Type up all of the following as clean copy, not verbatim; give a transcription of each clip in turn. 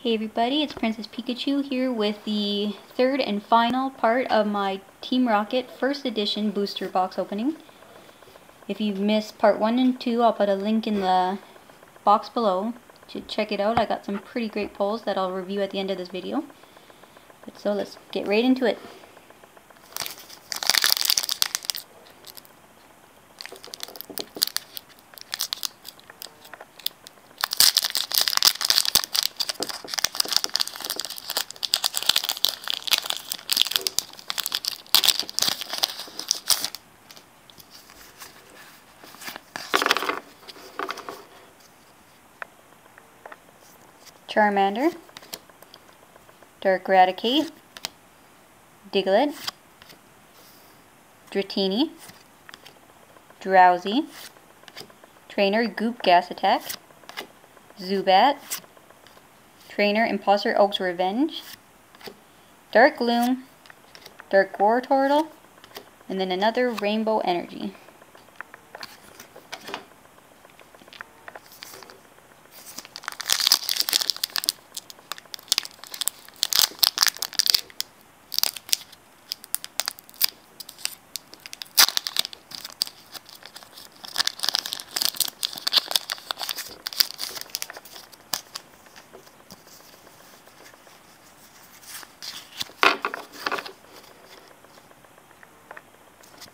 Hey everybody, it's Princess Pikachu here with the third and final part of my Team Rocket First Edition booster box opening. If you've missed part 1 and 2, I'll put a link in the box below to check it out. I got some pretty great pulls that I'll review at the end of this video. So let's get right into it. Charmander, Dark Raticate, Diglett, Dratini, Drowsy, Trainer Goop Gas Attack, Zubat, Trainer Imposter Oak's Revenge, Dark Gloom, Dark Wartortle, and then another Rainbow Energy.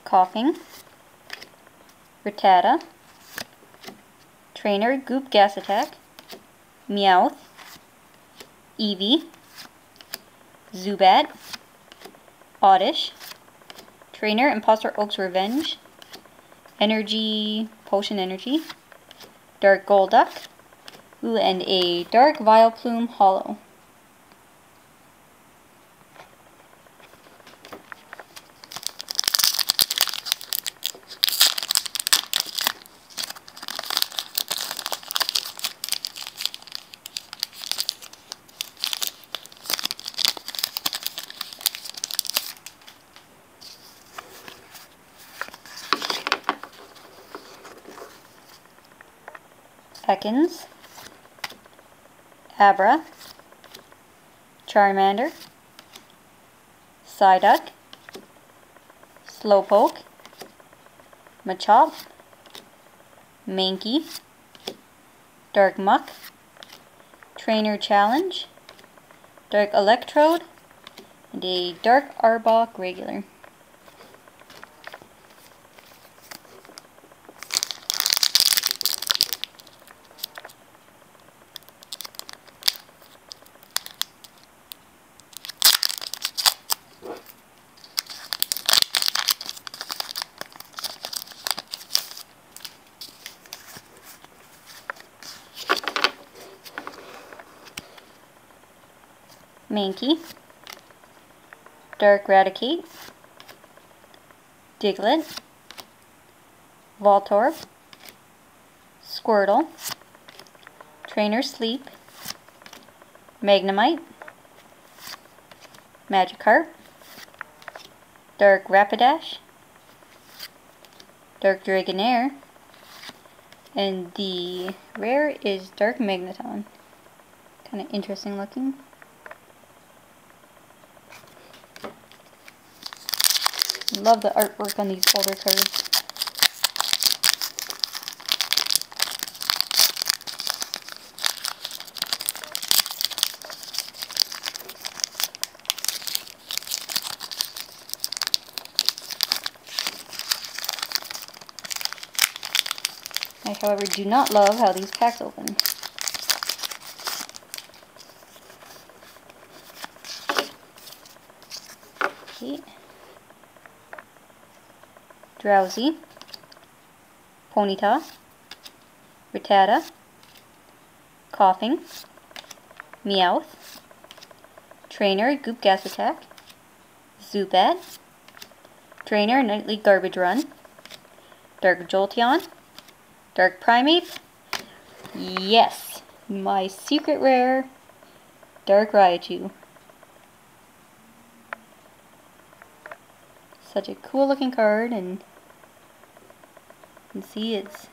Coughing, Rattata, Trainer Goop Gas Attack, Meowth, Eevee, Zubat, Oddish, Trainer Imposter Oak's Revenge, Energy Potion Energy, Dark Golduck, and a Dark Vileplume Holo. Ekans, Abra, Charmander, Psyduck, Slowpoke, Machop, Mankey, Dark Muck, Trainer Challenge, Dark Electrode, and a Dark Arbok Regular. Mankey, Dark Raticate, Diglett, Voltorb, Squirtle, Trainer Sleep, Magnemite, Magikarp, Dark Rapidash, Dark Dragonair, and the rare is Dark Magneton. Kind of interesting looking. Love the artwork on these older cards. I, however, do not love how these packs open. Okay. Drowsy, Ponyta, Rattata, Coughing, Meowth, Trainer Goop Gas Attack, Zubat, Trainer Nightly Garbage Run, Dark Jolteon, Dark Primeape, yes, my secret rare, Dark Raichu. Such a cool looking card, and you can see it's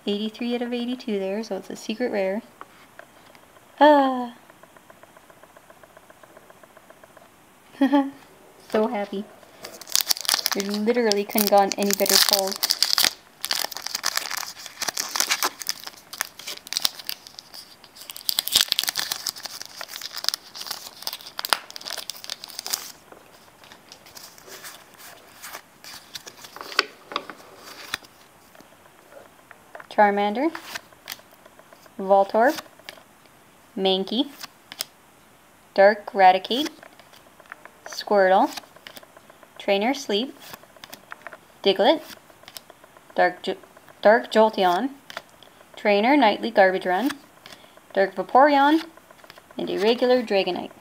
83 out of 82 there, so it's a secret rare. So happy. There literally couldn't gotten any better pulls. Charmander, Voltorb, Mankey, Dark Raticate, Squirtle, Trainer Sleep, Diglett, Dark Jolteon, Trainer Nightly Garbage Run, Dark Vaporeon, and a regular Dragonite.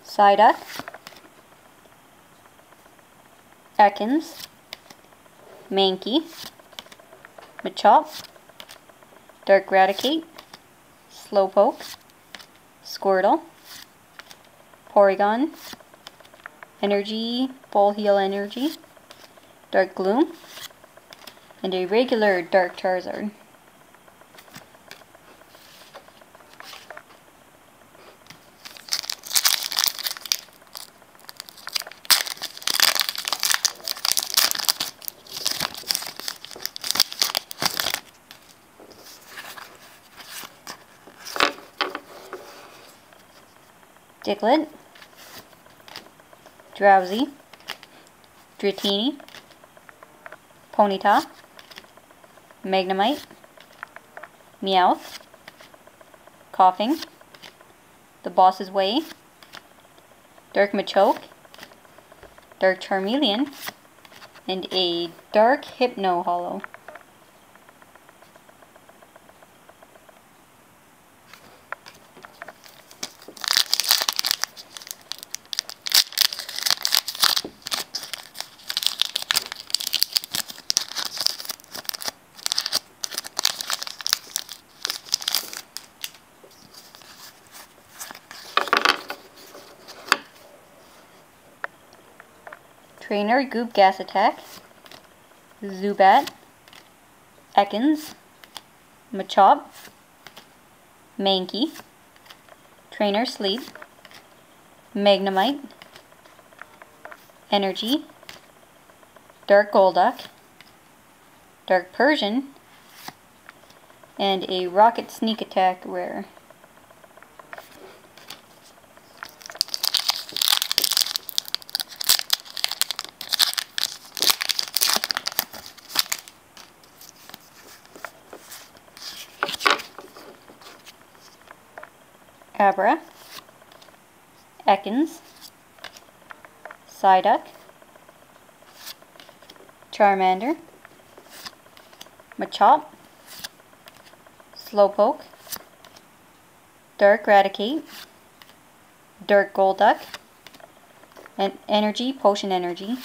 Psyduck, Ekans, Mankey, Machop, Dark Raticate, Slowpoke, Squirtle, Porygon, Energy, Full Heal Energy, Dark Gloom, and a regular Dark Charizard. Diglett, Drowsy, Dratini, Ponyta, Magnemite, Meowth, Coughing, The Boss's Way, Dark Machoke, Dark Charmeleon, and a Dark Hypno Holo. Trainer Goop Gas Attack, Zubat, Ekans, Machop, Mankey, Trainer Sleep, Magnemite, Energy, Dark Golduck, Dark Persian, and a Rocket Sneak Attack rare. Abra, Ekans, Psyduck, Charmander, Machop, Slowpoke, Dark Raticate, Dark Golduck, and Energy, Potion Energy,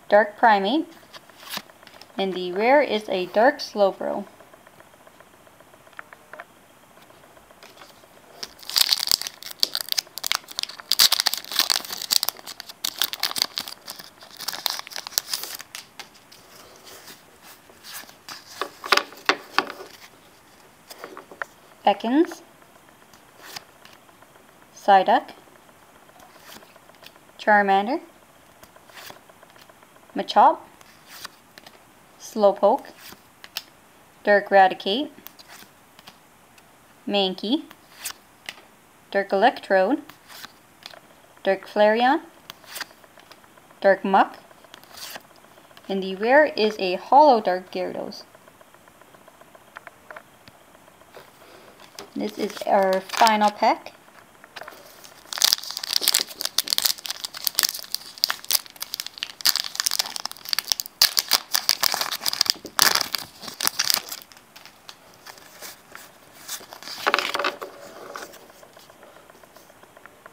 Dark Primate, and the rare is a Dark Slowbro. Ekans, Psyduck, Charmander, Machop, Slowpoke, Dark Raticate, Mankey, Dark Electrode, Dark Flareon, Dark Muck, and the rare is a Holo Dark Gyarados. This is our final pack.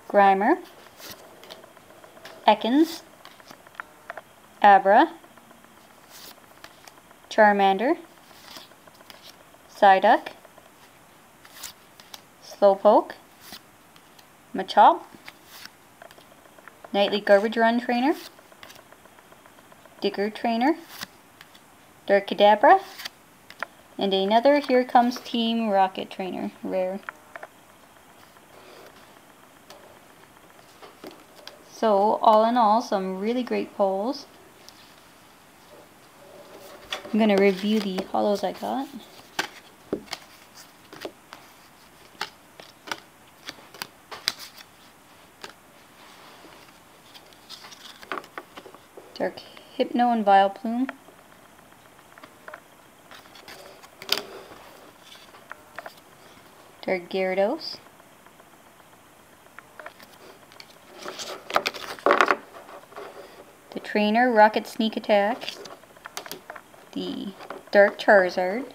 Grimer, Ekans, Abra, Charmander, Psyduck, Slowpoke, Machop, Nightly Garbage Run Trainer, Digger Trainer, Darkadabra, and another Here Comes Team Rocket Trainer, rare. So, all in all, some really great pulls. I'm going to review the holos I got. Dark Hypno and Vileplume. Dark Gyarados. The Trainer Rocket Sneak Attack. The Dark Charizard.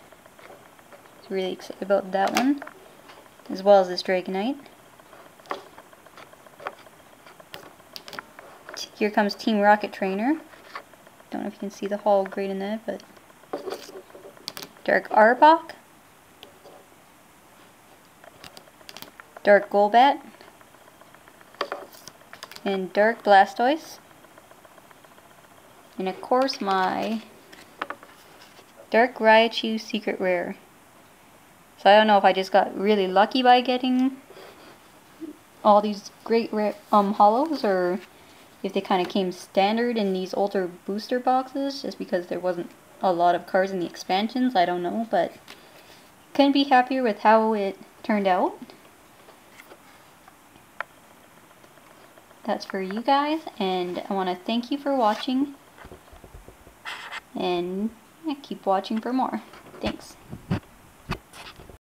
Really excited about that one. As well as this Dragonite. Here comes Team Rocket Trainer. Don't know if you can see the holo grade in that, but Dark Arbok, Dark Golbat, and Dark Blastoise. And of course my Dark Raichu Secret Rare. So I don't know if I just got really lucky by getting all these great rare holos, or if they kind of came standard in these older booster boxes, just because there wasn't a lot of cards in the expansions. I don't know, but couldn't be happier with how it turned out. That's for you guys, and I want to thank you for watching, and keep watching for more. Thanks.